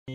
The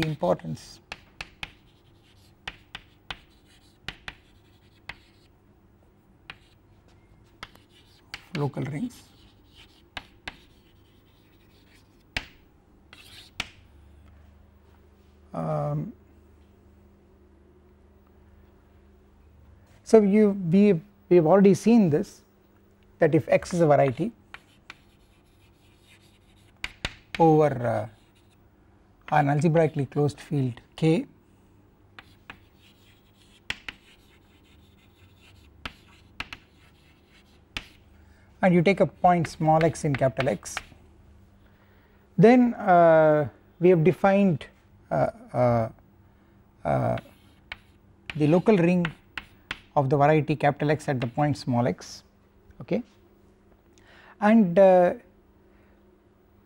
importance of local rings. So we have already seen this, that if X is a variety over an algebraically closed field K, and you take a point small x in capital X, then we have defined the local ring of the variety capital X at the point small x, okay, and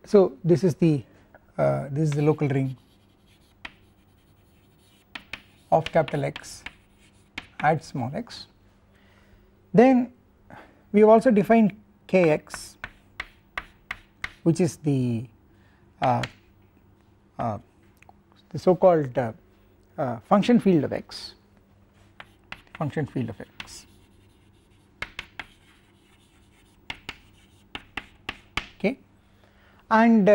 so this is the local ring of capital X at small x. Then we have also defined Kx, which is the so called function field of X, okay, and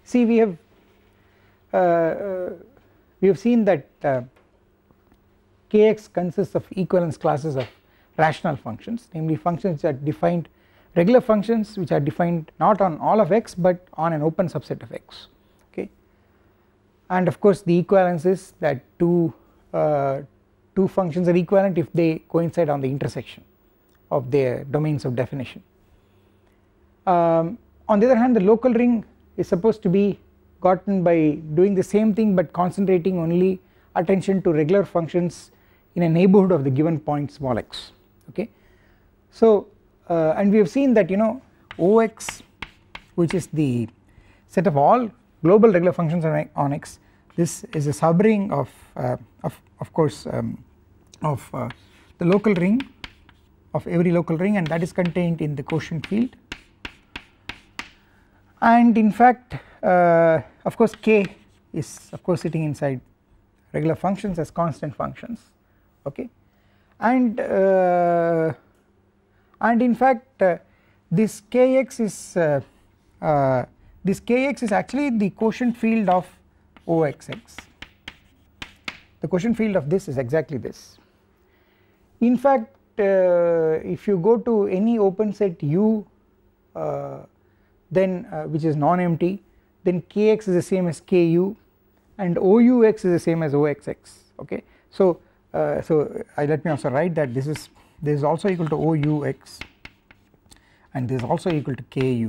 see we have seen that Kx consists of equivalence classes of rational functions, namely functions which are defined, regular functions which are defined not on all of X but on an open subset of X, okay, and of course the equivalence is that two functions are equivalent if they coincide on the intersection of their domains of definition. On the other hand, the local ring is supposed to be gotten by doing the same thing but concentrating only attention to regular functions in a neighbourhood of the given point small x, okay. So and we have seen that, you know, Ox, which is the set of all global regular functions on X, this is a subring of course of the local ring of every local ring, and that is contained in the quotient field, and in fact of course K is of course sitting inside regular functions as constant functions, okay, and in fact this Kx is actually the quotient field of Oxx. The quotient field of this is exactly this. In fact if you go to any open set U then which is non-empty, then Kx is the same as Ku and Aux is the same as Oxx, okay. So let me also write that this is also equal to Aux and this is also equal to Ku,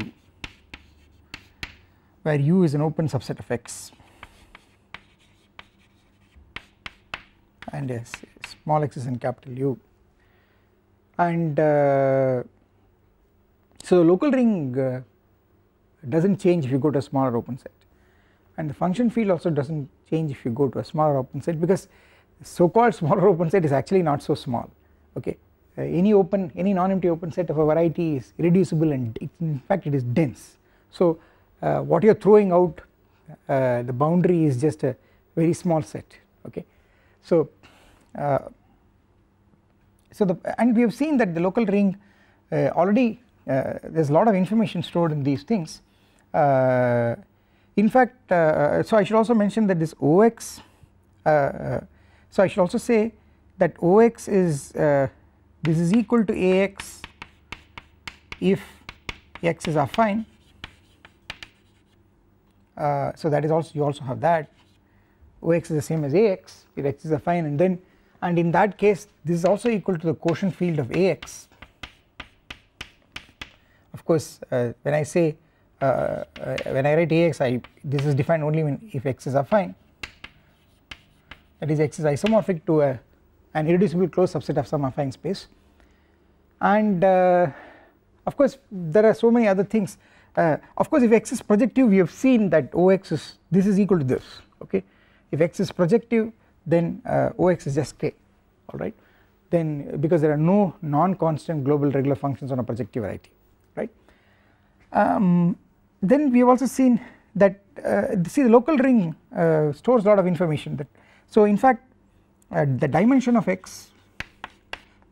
where U is an open subset of X and yes, small x is in capital U, and so local ring does not change if you go to a smaller open set, and the function field also does not change if you go to a smaller open set, because so called smaller open set is actually not so small, okay. Any non-empty open set of a variety is irreducible and in fact it is dense. So what you are throwing out, the boundary is just a very small set, okay. So and we have seen that the local ring already there is a lot of information stored in these things. In fact so I should also mention that this OX, so I should also say that OX is this is equal to AX if X is affine. So that is also, you also have that OX is the same as AX if X is affine, and then and in that case this is also equal to the quotient field of AX. Of course when I say when I write AX, this is defined only if X is affine, that is X is isomorphic to an irreducible closed subset of some affine space. And of course there are so many other things. Of course if X is projective, we have seen that OX is, this is equal to this, okay. If X is projective then OX is just K, alright, then because there are no non-constant global regular functions on a projective variety, right. Then we have also seen that see the local ring stores a lot of information, that so in fact the dimension of X,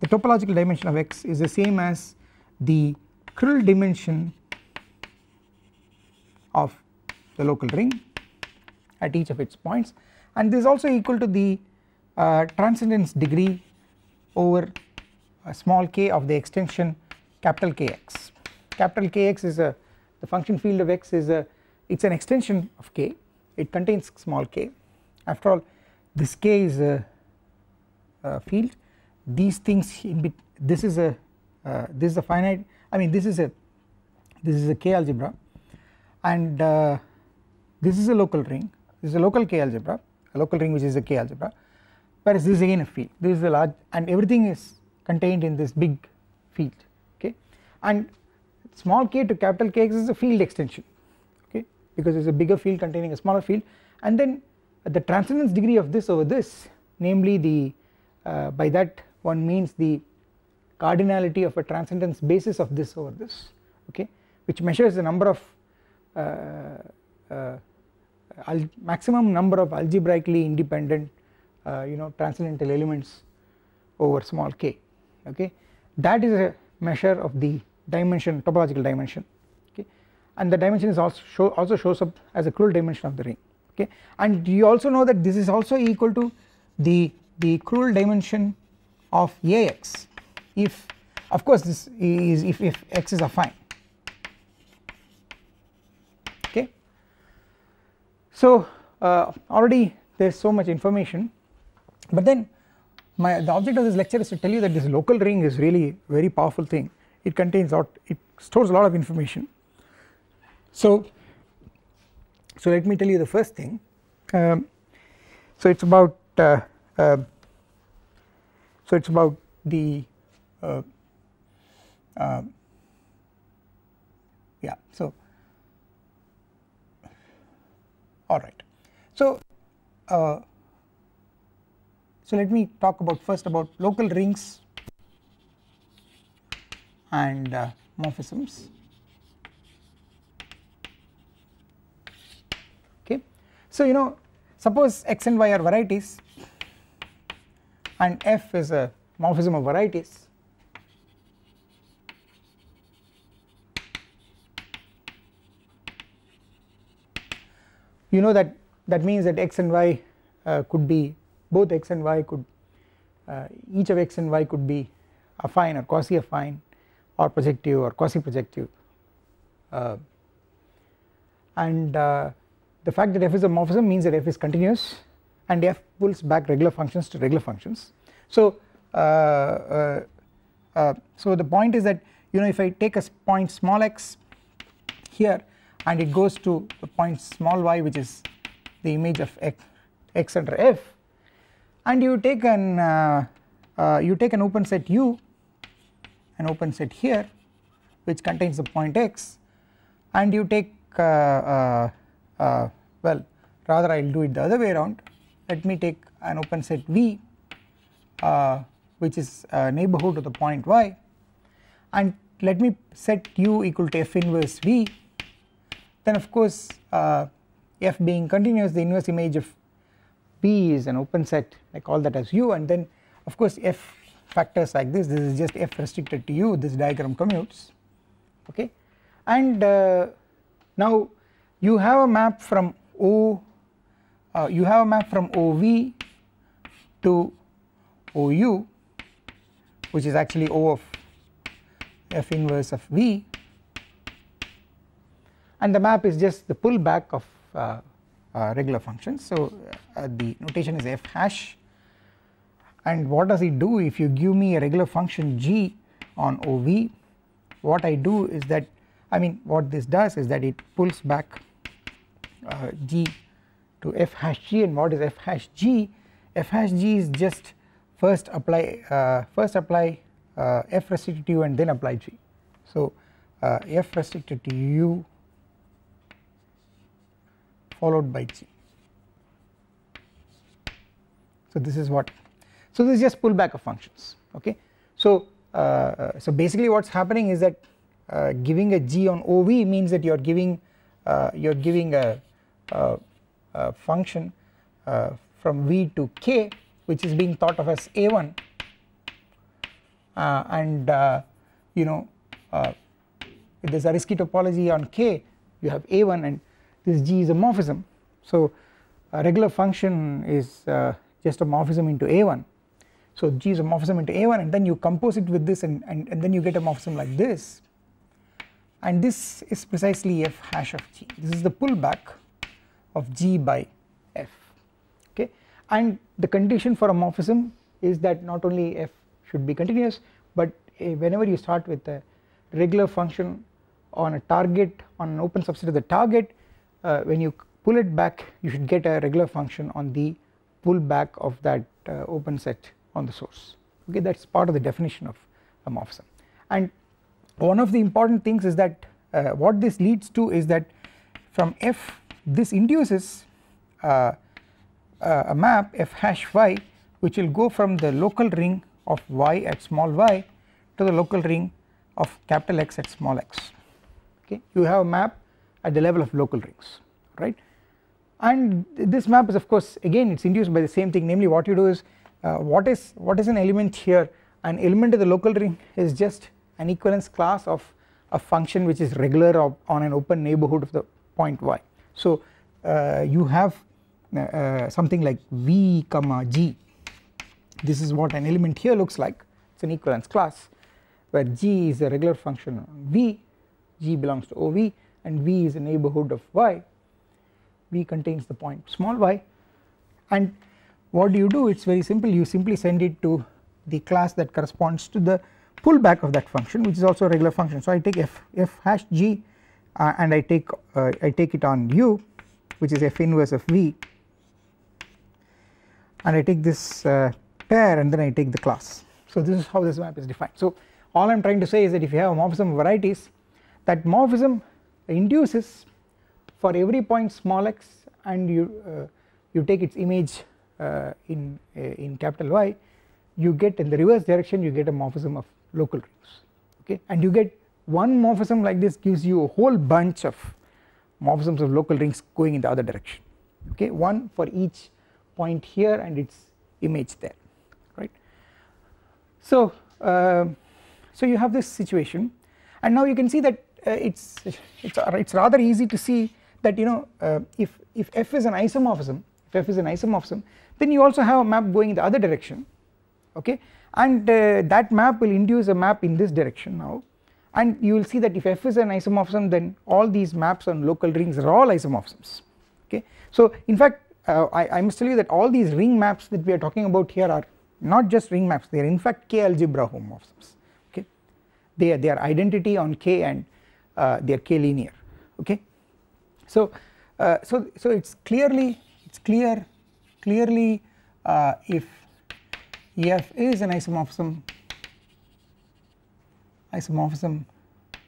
the topological dimension of X is the same as the Krill dimension of the local ring at each of its points, and this is also equal to the transcendence degree over a small k of the extension capital Kx. Capital Kx is the function field of X is it's an extension of K, it contains small k. After all, this K is a field, these things in bit, this is a finite, I mean this is a K algebra, and this is a local ring, this is a local K algebra, a local ring which is a K algebra, whereas this is again a field, this is a large, and everything is contained in this big field, okay. And small k to capital Kx is a field extension, okay, because it is a bigger field containing a smaller field, and then the transcendence degree of this over this, namely the by that one means the cardinality of a transcendence basis of this over this, okay, which measures the number of maximum number of algebraically independent transcendental elements over small k, okay. That is a measure of the dimension, topological dimension, okay, and the dimension is also shows up as a Krull dimension of the ring, okay. And you also know that this is also equal to the Krull dimension of Ax if, of course this is if X is affine, okay. So already there is so much information, but then the object of this lecture is to tell you that this local ring is really a very powerful thing. It contains it stores a lot of information. So let me tell you the first thing. So it's about the yeah, so alright, so let me talk first about local rings and morphisms, okay. So suppose X and Y are varieties and F is a morphism of varieties, you know that means that X and Y could be, both X and Y could, each of X and Y could be affine or quasi affine or projective or quasi projective, and the fact that F is a morphism means that F is continuous and F pulls back regular functions to regular functions. So so the point is that if I take a point small x here and it goes to the point small y, which is the image of x under F, and you take an open set U, an open set here which contains the point x, and you take well rather I will do it the other way around, let me take an open set V which is a neighbourhood of the point y, and let me set u equal to f inverse V, then of course f being continuous, the inverse image of V is an open set, I call that as u, and then of course f factors like this is just f restricted to u, this diagram commutes, okay. And now you have a map from OV to OU, which is actually O of f inverse of V, and the map is just the pullback of regular functions. So the notation is f hash, and what does it do? If you give me a regular function g on OV, what I do is that, I mean what this does is that it pulls back g to f hash g. And what is f hash g? F hash g is just first apply f restricted to u and then apply g. So f restricted to u followed by g. So this is what, so this is just pullback of functions, okay. So so basically what's happening is that giving a g on OV means that you're giving a function from V to k which is being thought of as a1, and you know with the Zariski topology on k you have a1 and this g is a morphism. So a regular function is just a morphism into a1, so g is a morphism into a1, and then you compose it with this and then you get a morphism like this, and this is precisely f hash of g. This is the pullback of g by f, okay. And the condition for a morphism is that not only f should be continuous, but whenever you start with a regular function on a target, on an open subset of the target, when you pull it back you should get a regular function on the pullback of that open set on the source, okay. That is part of the definition of a morphism. And one of the important things is that what this leads to is that from f this induces a map f hash y which will go from the local ring of y at small y to the local ring of capital X at small x, okay. You have a map at the level of local rings, right, and this map is of course again it is induced by the same thing, namely what you do is what is an element here? An element of the local ring is just an equivalence class of a function which is regular on an open neighbourhood of the point y. So you have something like V comma g, this is what an element here looks like, it is an equivalence class where g is a regular function on V, g belongs to OV and V is a neighbourhood of y, V contains the point small y, and what do you do? It is very simple, you simply send it to the class that corresponds to the pullback of that function which is also a regular function. So I take f hash g and I take it on u which is f inverse of V, and I take this pair and then I take the class. So this is how this map is defined. So all I am trying to say is that if you have a morphism of varieties, that morphism induces for every point small x and you take its image in capital Y, you get in the reverse direction you get a morphism of local rings, okay, and you get one morphism like this gives you a whole bunch of morphisms of local rings going in the other direction, okay, one for each point here and its image there, right. So so you have this situation, and now you can see that it's rather easy to see that, you know, if f is an isomorphism, then you also have a map going in the other direction, okay, and that map will induce a map in this direction now, and you will see that if f is an isomorphism then all these maps on local rings are all isomorphisms, okay. So in fact I must tell you that all these ring maps that we are talking about here are not just ring maps, they are in fact K algebra homomorphisms, okay, they are identity on K and they are K linear, okay. So so it's clear if f is an isomorphism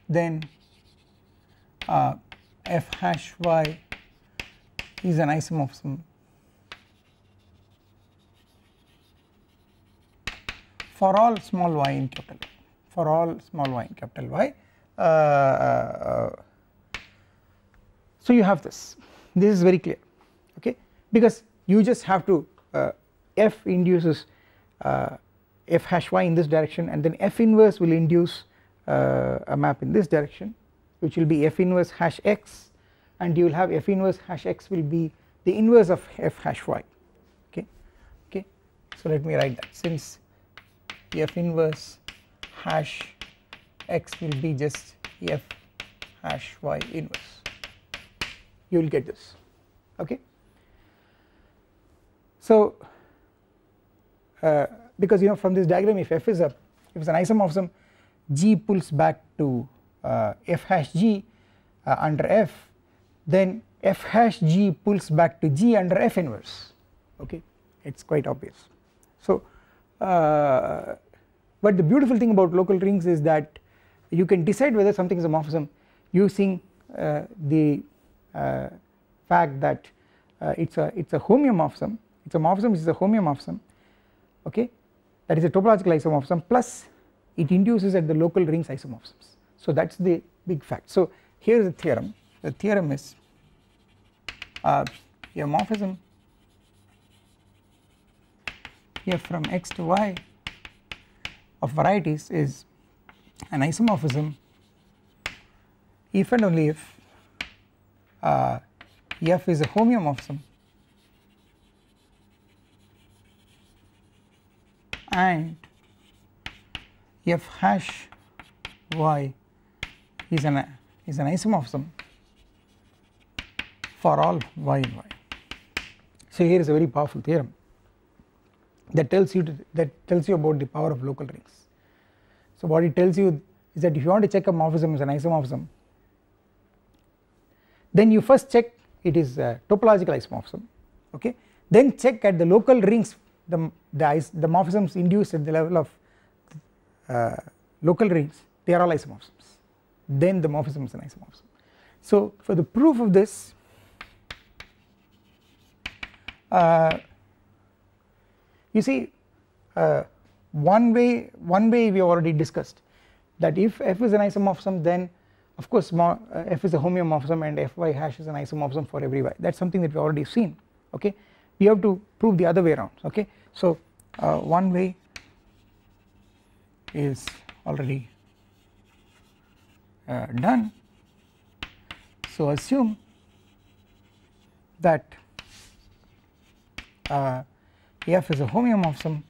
then f hash y is an isomorphism for all small y in capital Y, for all small y in capital Y. So you have this is very clear, okay, because you just have to f induces f hash y in this direction, and then f inverse will induce a map in this direction, which will be f inverse hash x, and you will have f inverse hash x will be the inverse of f hash y, okay. So let me write that, since f inverse hash x will be just f hash y inverse, you will get this, okay. So because from this diagram, if f is an isomorphism, G pulls back to f hash G under f, then f hash G pulls back to G under f inverse, okay, it is quite obvious. So but the beautiful thing about local rings is that you can decide whether something is a morphism using the fact that it's a homeomorphism, it's a morphism which is a homeomorphism, okay, that is a topological isomorphism, plus it induces at the local rings isomorphisms. So that is the big fact. So here is the theorem is a morphism f from x to y of varieties is an isomorphism if and only if f is a homeomorphism and f hash y is an isomorphism for all y in y. So here is a very powerful theorem that tells you about the power of local rings. So what it tells you is that if you want to check a morphism is an isomorphism, then you first check it is a topological isomorphism, okay, then check at the local rings the morphisms induced at the level of local rings, they are all isomorphisms, then the morphism is an isomorphism. So for the proof of this, you see one way we have already discussed that if f is an isomorphism, then of course f is a homeomorphism and fy hash is an isomorphism for every y, that is something that we have already seen, okay. We have to prove the other way around, okay. So one way is already done. So assume that f is a homeomorphism,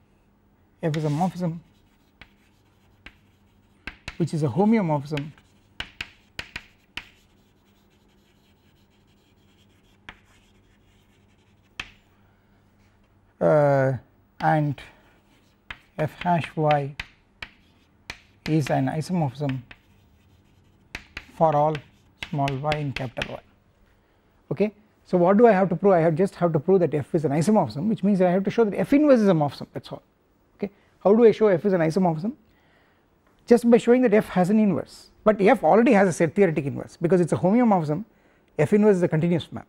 f is a morphism which is a homeomorphism and f hash y is an isomorphism for all small y in capital Y, okay. So what do I have to prove? I just have to prove that f is an isomorphism, which means I have to show that f inverse is a morphism, that is all, okay. How do I show f is an isomorphism? Just by showing that f has an inverse, but f already has a set theoretic inverse because it is a homeomorphism. F inverse is a continuous map,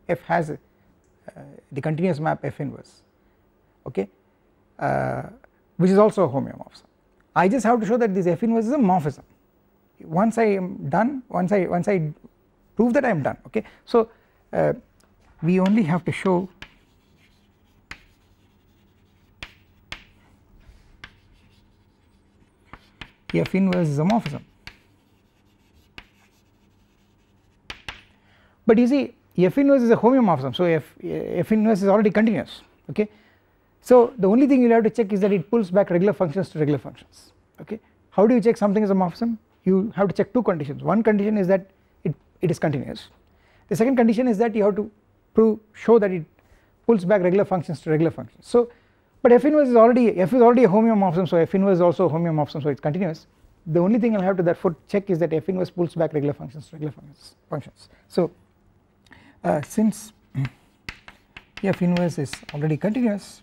f has the continuous map f inverse, okay, which is also a homeomorphism. I just have to show that this f inverse is a morphism. Once I am done, once I prove that I am done, okay. So we only have to show f inverse is a morphism, but you see f inverse is a homeomorphism, so f inverse is already continuous, okay. So the only thing you will have to check is that it pulls back regular functions to regular functions, okay. How do you check something is a morphism? You have to check two conditions. One condition is that it is continuous. The second condition is that you have to show that it pulls back regular functions to regular functions. So but f inverse is already a homeomorphism, so f inverse is also a homeomorphism, so it is continuous. The only thing I will have to therefore check is that f inverse pulls back regular functions to regular functions. So since f inverse is already continuous,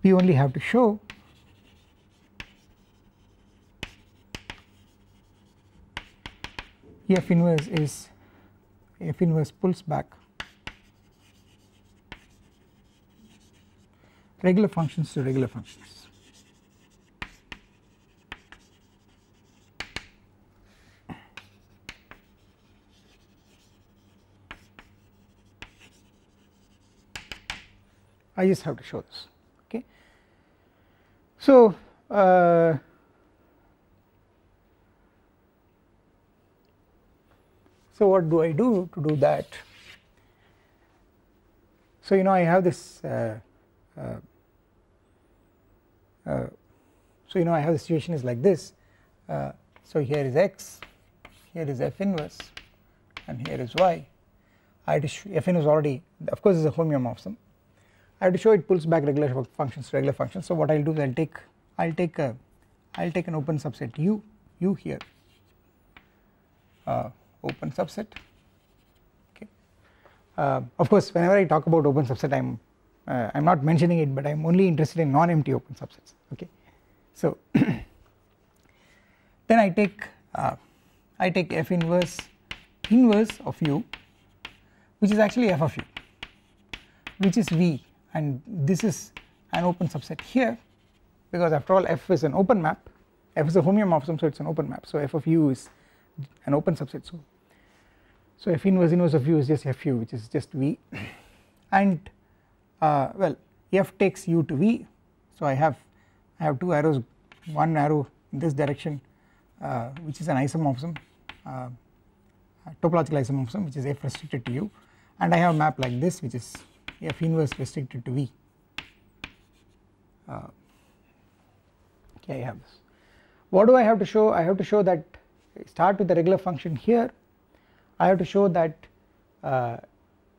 we only have to show f inverse pulls back regular functions to regular functions. I just have to show this, okay. So so what do I do to do that? So I have this so I have the situation is like this, so here is x, here is f inverse, and here is y. I had to f inverse already, of course, is a homeomorphism. I have to show it pulls back regular functions to regular functions. So what I will do is I will take an open subset u here, open subset, okay. Of course, whenever I talk about open subset, I am not mentioning it, but I am only interested in non-empty open subsets, okay. So then I take f inverse of u, which is actually f of u, which is v, and this is an open subset here, because after all f is an open map, f is a homeomorphism, so it is an open map. So f of u is an open subset, so f inverse of u is just fu, which is just v, and well, f takes u to v, so I have two arrows, one arrow in this direction, which is an isomorphism, topological isomorphism, which is f restricted to u, and I have a map like this, which is f inverse restricted to v. Okay, I have this. What do I have to show? I have to show that, start with the regular function here, I have to show that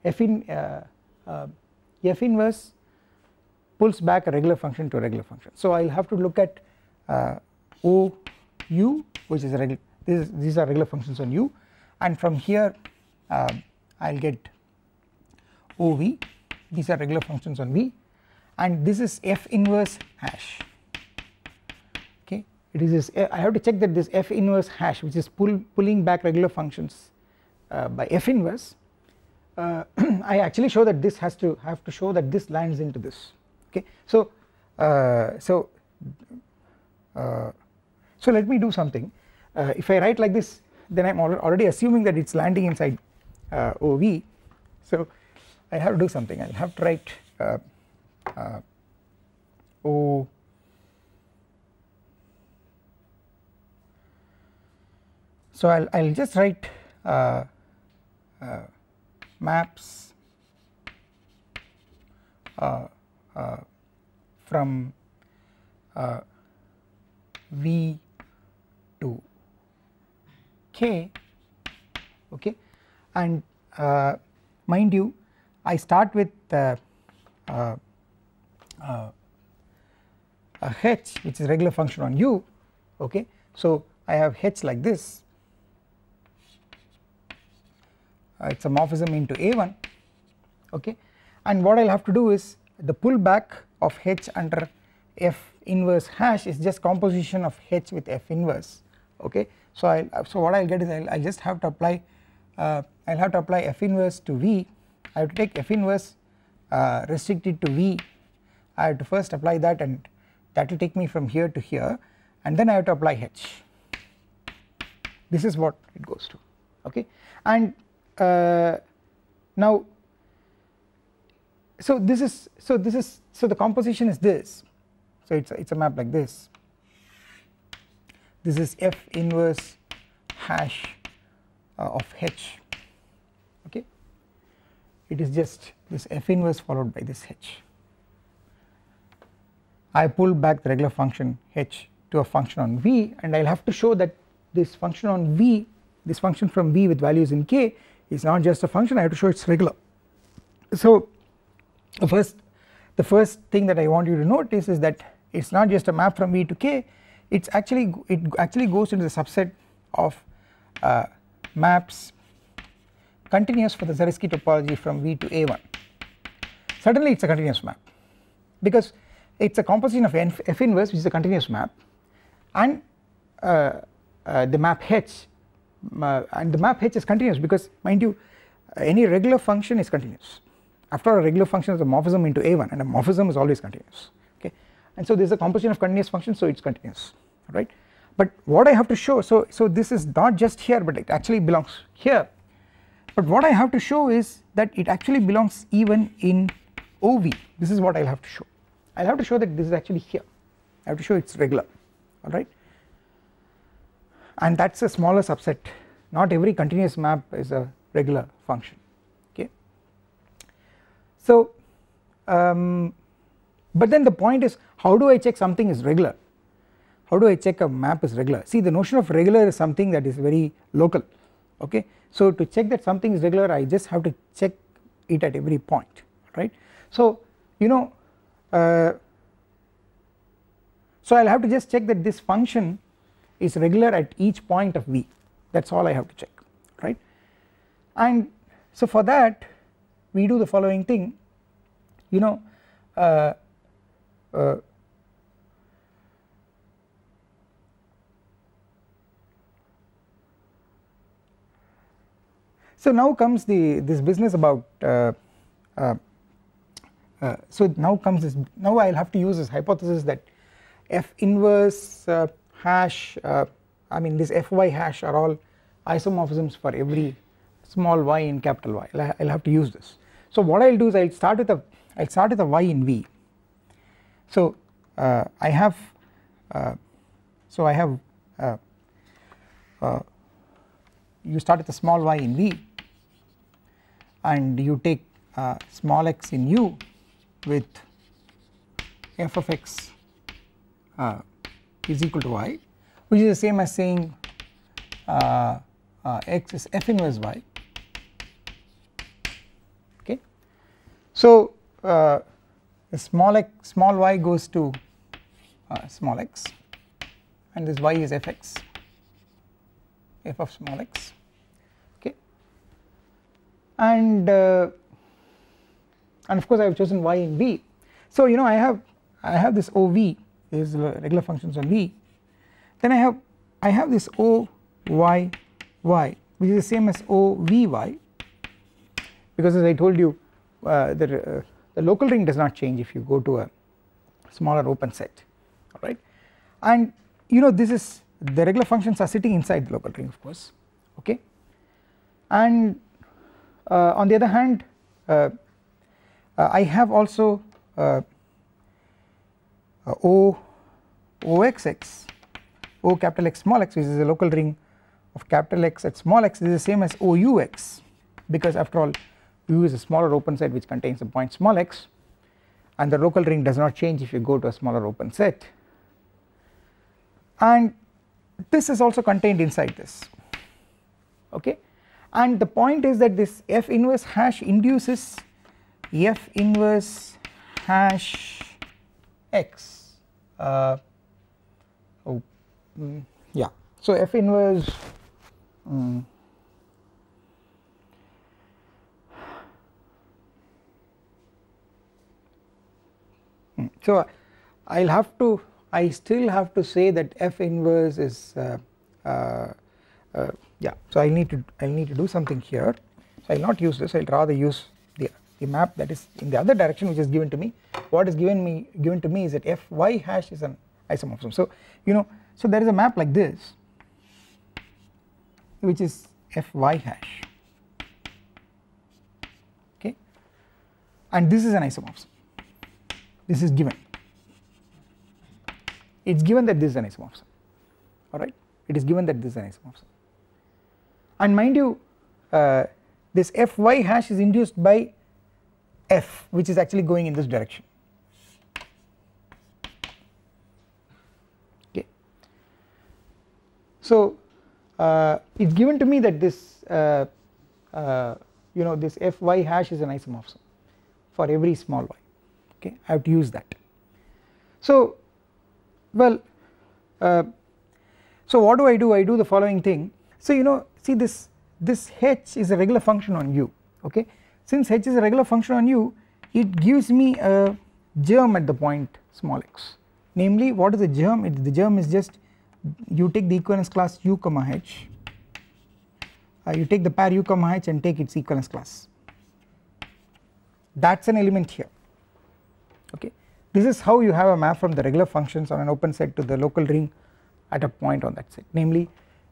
f inverse pulls back a regular function to a regular function. So I will have to look at OU, which is a regular, these are regular functions on u, and from here I will get OV, these are regular functions on v, and this is f inverse hash, okay. It is this, I have to check that this f inverse hash, which is pulling back regular functions by f inverse, I actually show that this have to show that this lands into this, okay. So so let me do something. If I write like this, then I am already assuming that it is landing inside OV, so I have to do something. I will have to write O, so I will just write maps from v to k, okay, and mind you, I start with a h, which is regular function on u, okay. So I have h like this, it is a morphism into a1, okay, and what I will have to do is the pullback of h under f inverse hash is just composition of h with f inverse, okay. So what I will get is I will just have to apply I will have to apply f inverse to v. I have to take f inverse restricted to v, I have to first apply that, and that will take me from here to here, and then I have to apply h. This is what it goes to, okay. And now so the composition is this, so it's a map like this. This is f inverse hash of h, okay. It is just this f inverse followed by this h. I pull back the regular function h to a function on v, and I will have to show that this function on v, this function from v with values in k, is not just a function, I have to show it is regular. So the first thing that I want you to notice is that it is not just a map from v to k, it actually goes into the subset of maps continuous for the Zariski topology from v to a1. Certainly it is a continuous map, because it is a composition of f inverse, which is a continuous map, and the map h, and the map h is continuous because, mind you, any regular function is continuous after all a regular function is a morphism into a1 and a morphism is always continuous, okay, and so this is a composition of continuous functions, so it is continuous, right. But what I have to show, so this is not just here but it actually belongs here, but what I have to show is that it actually belongs even in OV. This is what I will have to show. I will have to show that this is actually here, I have to show it is regular, alright, and that is a smaller subset. Not every continuous map is a regular function, okay. So but then the point is, how do I check something is regular? How do I check a map is regular? See, the notion of regular is something that is very local, okay. So to check that something is regular I just have to check it at every point, right. So you know so I will have to just check that this function is regular at each point of V, that is all I have to check, right. And so for that we do the following thing, you know so now comes this business about so now comes this, now I will have to use this hypothesis that F inverse hash I mean this Fy hash are all isomorphisms for every small y in capital Y. I will have to use this. So what I will do is I will start with a y in V. So I have you start with a small y in V and you take small x in U with f of x is equal to y, which is the same as saying x is f inverse y, okay. So small y goes to small x and this y is fx, f of small x, okay, and of course I have chosen y in V. So you know I have this OV is regular functions on V, then I have this OYY which is the same as OVY, because as I told you the local ring does not change if you go to a smaller open set, alright, and you know this is the regular functions are sitting inside the local ring of course, okay, and on the other hand I have also OXX, O capital X small x, which is a local ring of capital X at small x, is the same as OUX, because after all U is a smaller open set which contains a point small x and the local ring does not change if you go to a smaller open set, and this is also contained inside this, okay, and the point is that this F inverse hash induces F inverse hash x yeah, so F inverse so I still have to say that F inverse is yeah, so I need to do something here, so I will not use this, I will rather use the map that is in the other direction which is given to me. What is given to me is that Fy hash is an isomorphism. So you know, so there is a map like this which is Fy hash, okay, and this is an isomorphism, this is given, it is given that this is an isomorphism, alright, it is given that this is an isomorphism, and mind you this Fy hash is induced by F which is actually going in this direction, okay. So it is given to me that this you know this Fy hash is an isomorphism for every small y, okay, I have to use that. So well so what do? I do the following thing. So you know, see this h is a regular function on U, okay. Since h is a regular function on U, it gives me a germ at the point small x, namely what is the germ? The germ is just you take the equivalence class U comma h, you take the pair U comma h and take its equivalence class, that is an element here. Okay, this is how you have a map from the regular functions on an open set to the local ring at a point on that set, namely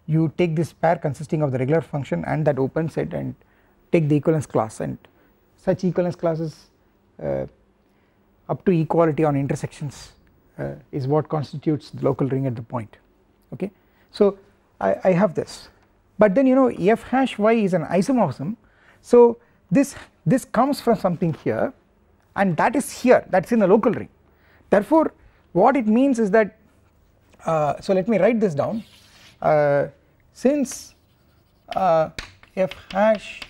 you take this pair consisting of the regular function and that open set and take the equivalence class, and such equivalence classes up to equality on intersections is what constitutes the local ring at the point. Okay, so I have this, but then you know f hash y is an isomorphism, so this comes from something here and that is here, that is in the local ring. Therefore what it means is that so let me write this down, since f hash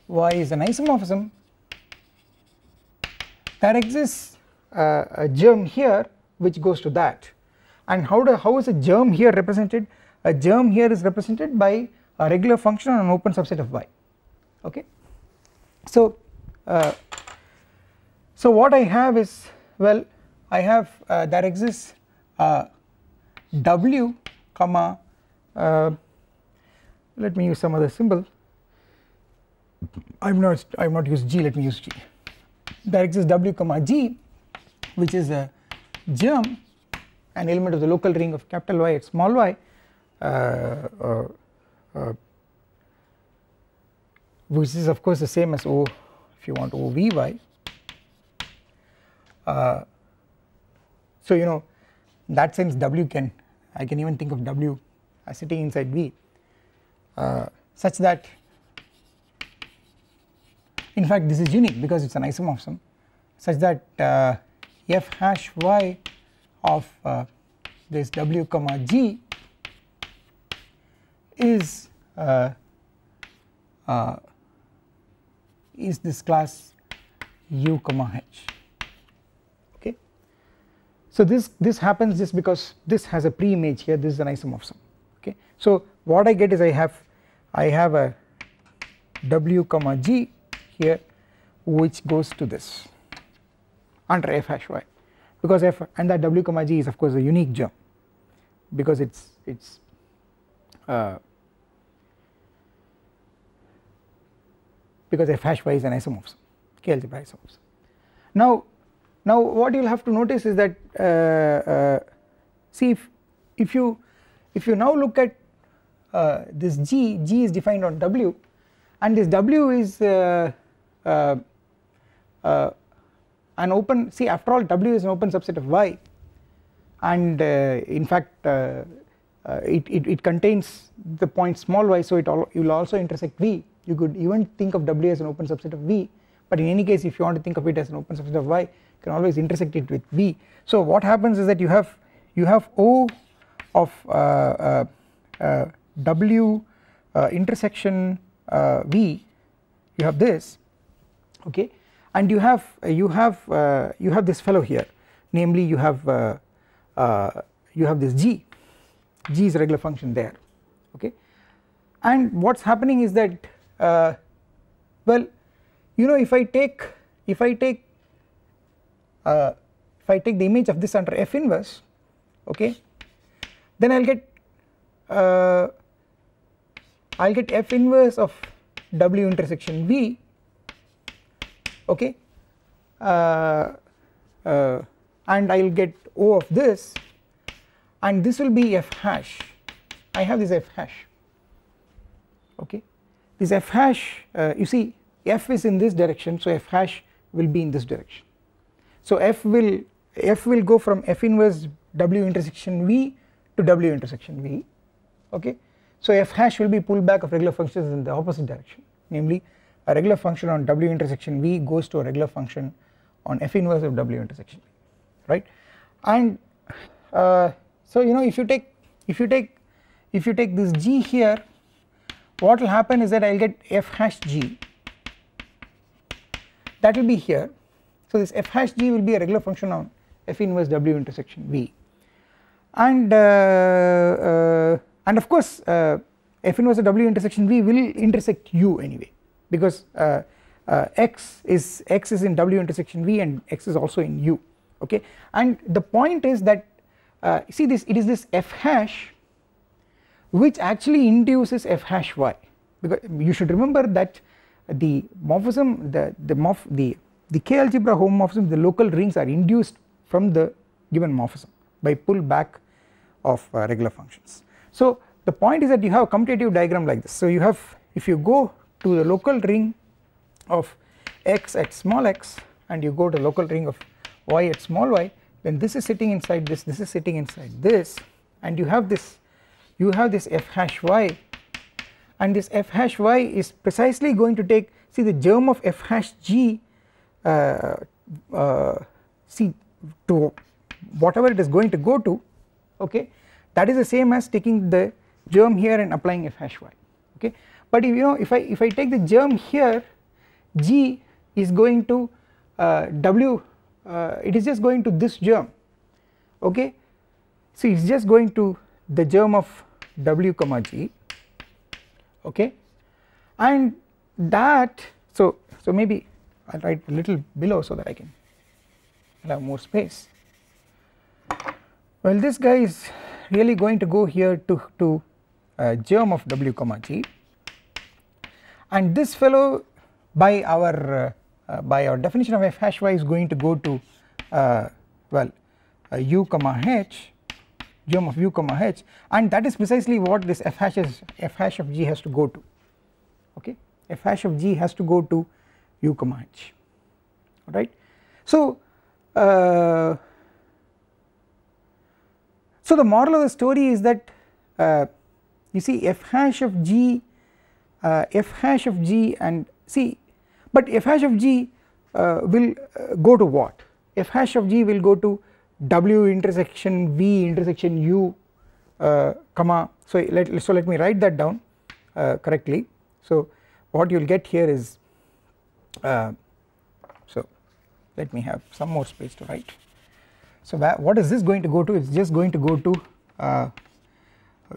y is an isomorphism, there exists a germ here which goes to that, and how is a germ here represented? A germ here is represented by a regular function on an open subset of y. Okay, so so what I have is, well, I have there exists w comma let me use some other symbol, I have not used g, let me use g. There exists w comma g which is a germ, an element of the local ring of capital Y at small y, which is of course the same as O, if you want, O v y. So you know in that sense w I can even think of w as sitting inside v, such that in fact this is unique because it is an isomorphism, such that f hash y of this w comma g is this class u comma h. Okay, so this happens just because this has a pre-image here, this is an isomorphism. Okay, so what I get is I have a w comma g here which goes to this under f hash y, because f and that w comma g is of course a unique germ because it's because f hash y is an isomorphism, K algebraic isomorphism. Now what you will have to notice is that see if you now look at this g is defined on w, and this w is an open, see after all w is an open subset of y, and in fact it contains the point small y, so you will also intersect v. You could even think of w as an open subset of v, but in any case if you want to think of it as an open subset of y, you can always intersect it with v. So what happens is that you have O of w intersection v, you have this, okay, and you have this fellow here, namely you have this g is a regular function there. Okay, and what is happening is that well you know if I take the image of this under f inverse, okay, then I will get f inverse of w intersection v, okay, and I will get O of this, and this will be f hash. I have this f hash, okay, this f hash you see f is in this direction, so f hash will be in this direction. So f will go from f inverse w intersection v to w intersection v, okay. So f hash will be pulled back of regular functions in the opposite direction, namely a regular function on w intersection v goes to a regular function on f inverse of w intersection v, right. And so you know if you take this g here, what will happen is that I will get f hash g, that will be here. So this f hash g will be a regular function on f inverse w intersection v, and of course f inverse of w intersection v will intersect u anyway, because x is in w intersection v and x is also in u, okay. And the point is that see this, it is this f hash which actually induces f hash y, because you should remember that the morphism, the the K algebra homomorphism, the local rings are induced from the given morphism by pull back of regular functions. So the point is that you have a commutative diagram like this. So you have, if you go to the local ring of x at small x and you go to the local ring of y at small y, then this is sitting inside this is sitting inside this, and you have this f hash y, and this f hash y is precisely going to take, see, the germ of f hash g, see, to whatever it is going to go to, okay, that is the same as taking the germ here and applying f hash y, okay. But if I take the germ here, g is going to w, it is just going to this germ, okay. So it is just going to the germ of w comma g, okay, and that, so maybe I will write a little below so that I can have more space. Well, this guy is really going to go here to germ of w comma g, and this fellow by our definition of f hash y is going to go to u comma h, germ of u comma h, and that is precisely what this f hash of g has to go to, okay. F hash of g has to go to u comma h, alright. So so the moral of the story is that you see f hash of g and see, but f hash of g will go to what? F hash of g will go to w intersection v intersection u comma, so let me write that down correctly. So what you will get here is, so let me have some more space to write. So what is this going to go to? It is just going to go to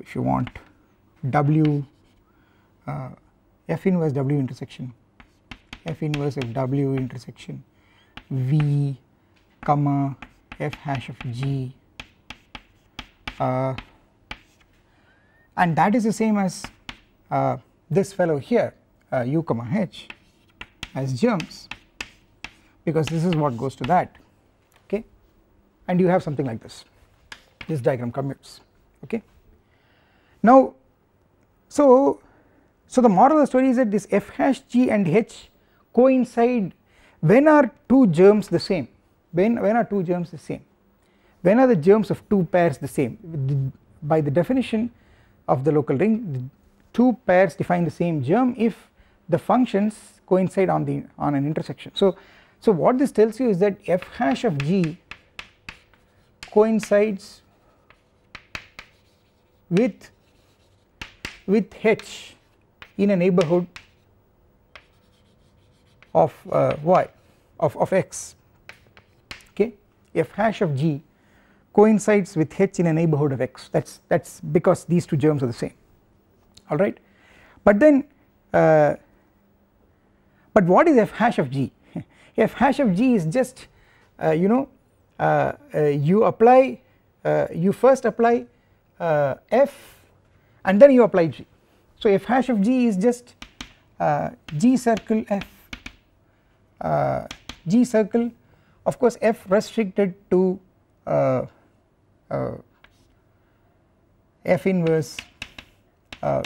if you want w f inverse w intersection f inverse of w intersection v comma f hash of g, and that is the same as this fellow here u comma h as germs, because this is what goes to that, okay, and you have something like this diagram commutes, okay. Now so the moral of the story is that this f hash g and h coincide when are two germs the same, when are two germs the same, when are the germs of two pairs the same. By the definition of the local ring, the two pairs define the same germ if the functions coincide on an intersection. So what this tells you is that f hash of g coincides with h in a neighborhood of y of x, okay. F hash of g coincides with h in a neighborhood of x, that's because these two germs are the same, alright. But then but what is f hash of g? F hash of g is just you first apply f and then you apply g. So f hash of g is just g circle f, g circle, of course f restricted to f inverse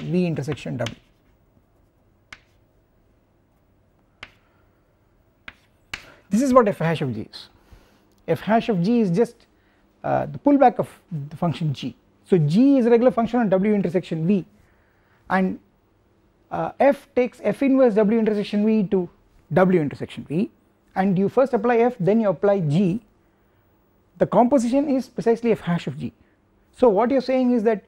v intersection w. This is what f hash of g is. F hash of g is just the pullback of the function g. So g is a regular function on w intersection v, and f takes f inverse w intersection v to w intersection v, and you first apply f then you apply g. The composition is precisely f hash of g. So what you are saying is that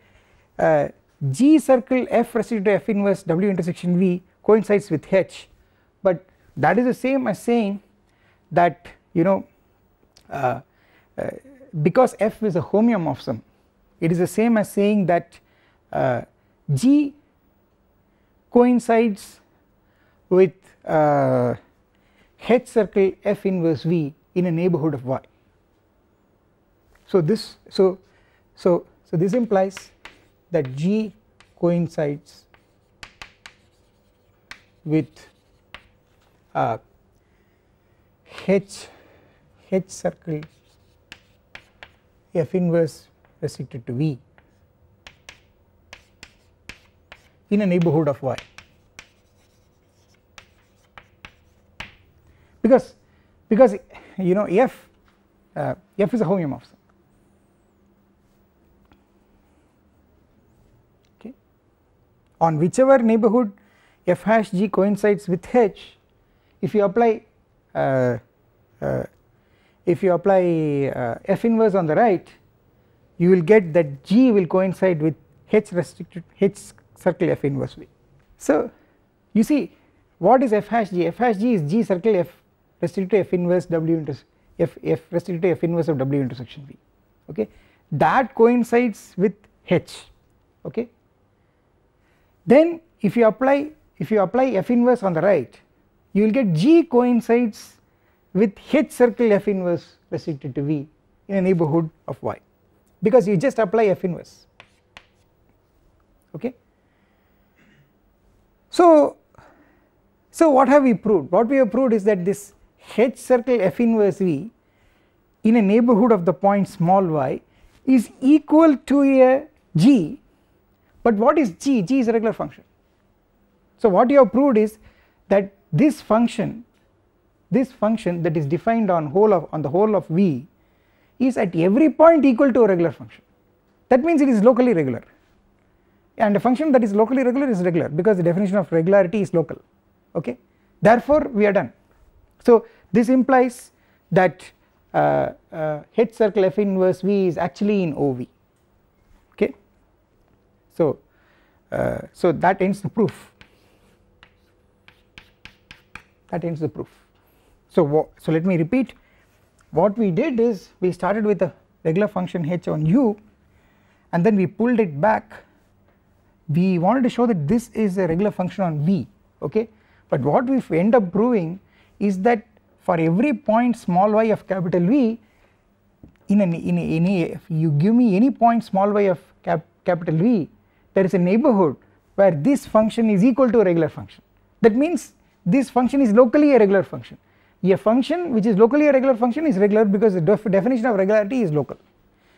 g circle f restricted to f inverse w intersection v coincides with h, but that is the same as saying that because f is a homeomorphism, it is the same as saying that g coincides with h circle f inverse v in a neighborhood of y. So this implies that g coincides with H circle F inverse restricted to V in a neighbourhood of Y, because you know F is a homeomorphism, okay, on whichever neighbourhood F hash G coincides with H. If you apply F inverse on the right, you will get that G will coincide with H circle F inverse V. So you see, what is F hash G? F hash G is G circle F restricted to F inverse W into F restricted to F inverse of W intersection V, okay, that coincides with H, okay. Then if you apply F inverse on the right, you will get G coincides with H circle F inverse restricted to V in a neighbourhood of Y, because you just apply F inverse, okay. So what have we proved? What we have proved is that this H circle F inverse V in a neighbourhood of the point small y is equal to a G, but what is G? G is a regular function. So what you have proved is that this function that is defined on the whole of V is at every point equal to a regular function. That means it is locally regular, and a function that is locally regular is regular because the definition of regularity is local, okay. Therefore we are done. So this implies that H circle F inverse V is actually in OV, okay. So that ends the proof. So let me repeat. What we did is we started with a regular function H on U, and then we pulled it back. We wanted to show that this is a regular function on V, okay, but what we end up proving is that for every point small y of capital V, if you give me any point small y of capital V, there is a neighbourhood where this function is equal to a regular function. That means this function is locally a regular function. A function which is locally a regular function is regular because the definition of regularity is local.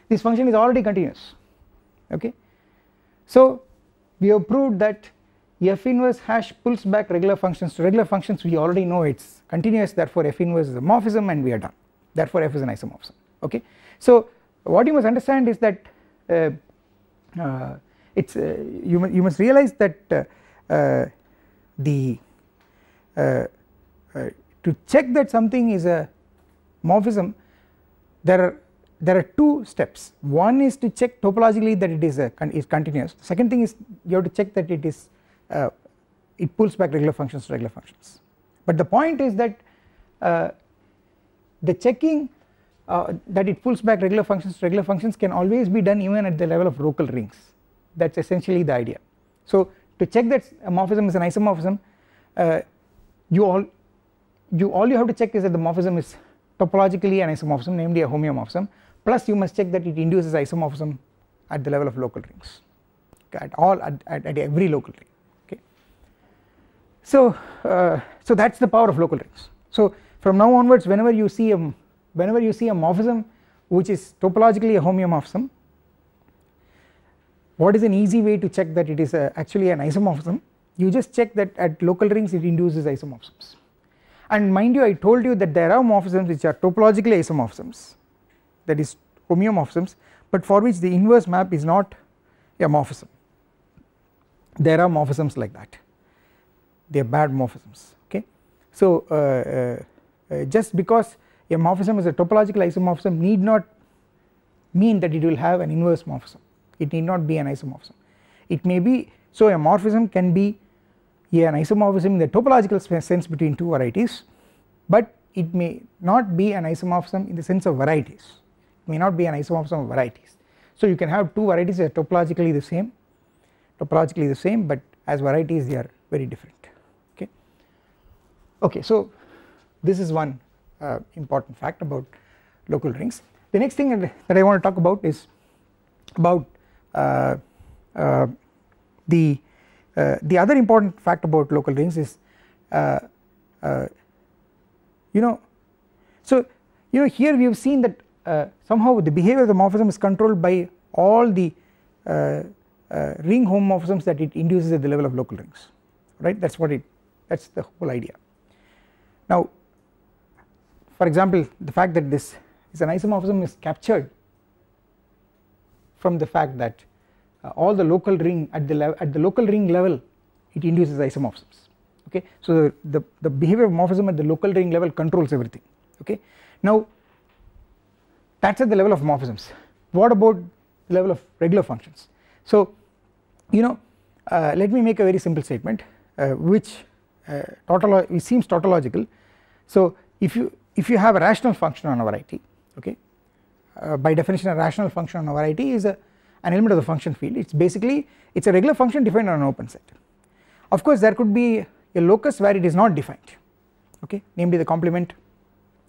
This function is already continuous, okay. So we have proved that F inverse hash pulls back regular functions to regular functions. We already know it's continuous, therefore F inverse is a morphism and we are done, therefore F is an isomorphism, okay. So what you must understand is that you must realize that to check that something is a morphism, there are two steps. One is to check topologically that it is continuous. The second thing is you have to check that it pulls back regular functions to regular functions. But the point is that the checking that it pulls back regular functions to regular functions can always be done even at the level of local rings. That is essentially the idea. So to check that a morphism is an isomorphism, all you have to check is that the morphism is topologically an isomorphism, namely a homeomorphism, plus you must check that it induces isomorphism at the level of local rings, okay, at every local ring, okay. So that is the power of local rings. So from now onwards, whenever you see a morphism which is topologically a homeomorphism, what is an easy way to check that it is actually an isomorphism? You just check that at local rings it induces isomorphisms. And mind you, I told you that there are morphisms which are topologically isomorphisms, that is homeomorphisms, but for which the inverse map is not a morphism. There are morphisms like that, they are bad morphisms, okay. So just because a morphism is a topological isomorphism need not mean that it will have an inverse morphism. It need not be an isomorphism. It may be, so a morphism can be an isomorphism in the topological sense between two varieties, but it may not be an isomorphism in the sense of varieties. It may not be an isomorphism of varieties. So you can have two varieties that are topologically the same, but as varieties they are very different, okay. Okay, so this is one important fact about local rings. The next thing that I want to talk about is about the other important fact about local rings is you know here we have seen that somehow the behavior of the morphism is controlled by all the ring homomorphisms that it induces at the level of local rings, right. That's the whole idea. Now for example, the fact that this is an isomorphism is captured from the fact that all the local ring at the local ring level it induces isomorphisms, okay. So the behavior of morphism at the local ring level controls everything, okay. Now that is at the level of morphisms. What about the level of regular functions? So let me make a very simple statement which seems tautological. So if you have a rational function on a variety, okay, by definition a rational function on a variety is an element of the function field. It's a regular function defined on an open set. Of course there could be a locus where it is not defined, okay, namely the complement.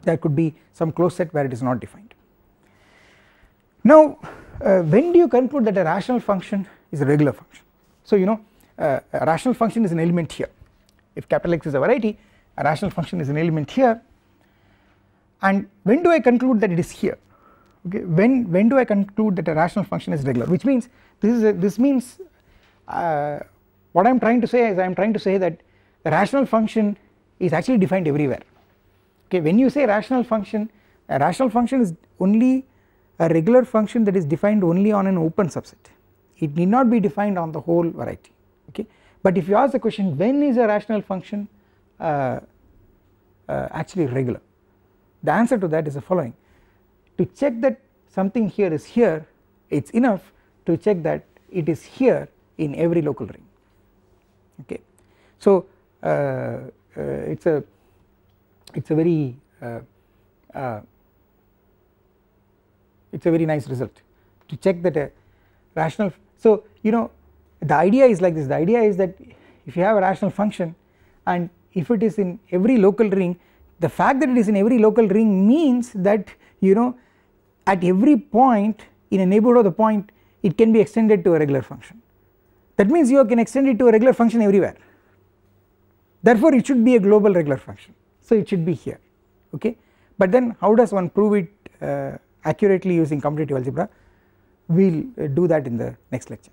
There could be some closed set where it is not defined. Now when do you conclude that a rational function is a regular function? So a rational function is an element here. If capital X is a variety, a rational function is an element here, and when do I conclude that it is here? Okay, when do I conclude that a rational function is regular? Which means this means what I am trying to say is I am trying to say that the rational function is actually defined everywhere. Okay, when you say rational function, a rational function is only a regular function that is defined only on an open subset. It need not be defined on the whole variety, okay. But if you ask the question, when is a rational function actually regular, the answer to that is the following: to check that something here is here, it's enough to check that it is here in every local ring, okay. So it's a very nice result to check that a rational. So the idea is like this. The idea is that if you have a rational function and if it is in every local ring, the fact that it is in every local ring means that at every point in a neighbourhood of the point it can be extended to a regular function. That means you can extend it to a regular function everywhere. Therefore it should be a global regular function, so it should be here, okay. But then how does one prove it accurately using commutative algebra? We will do that in the next lecture.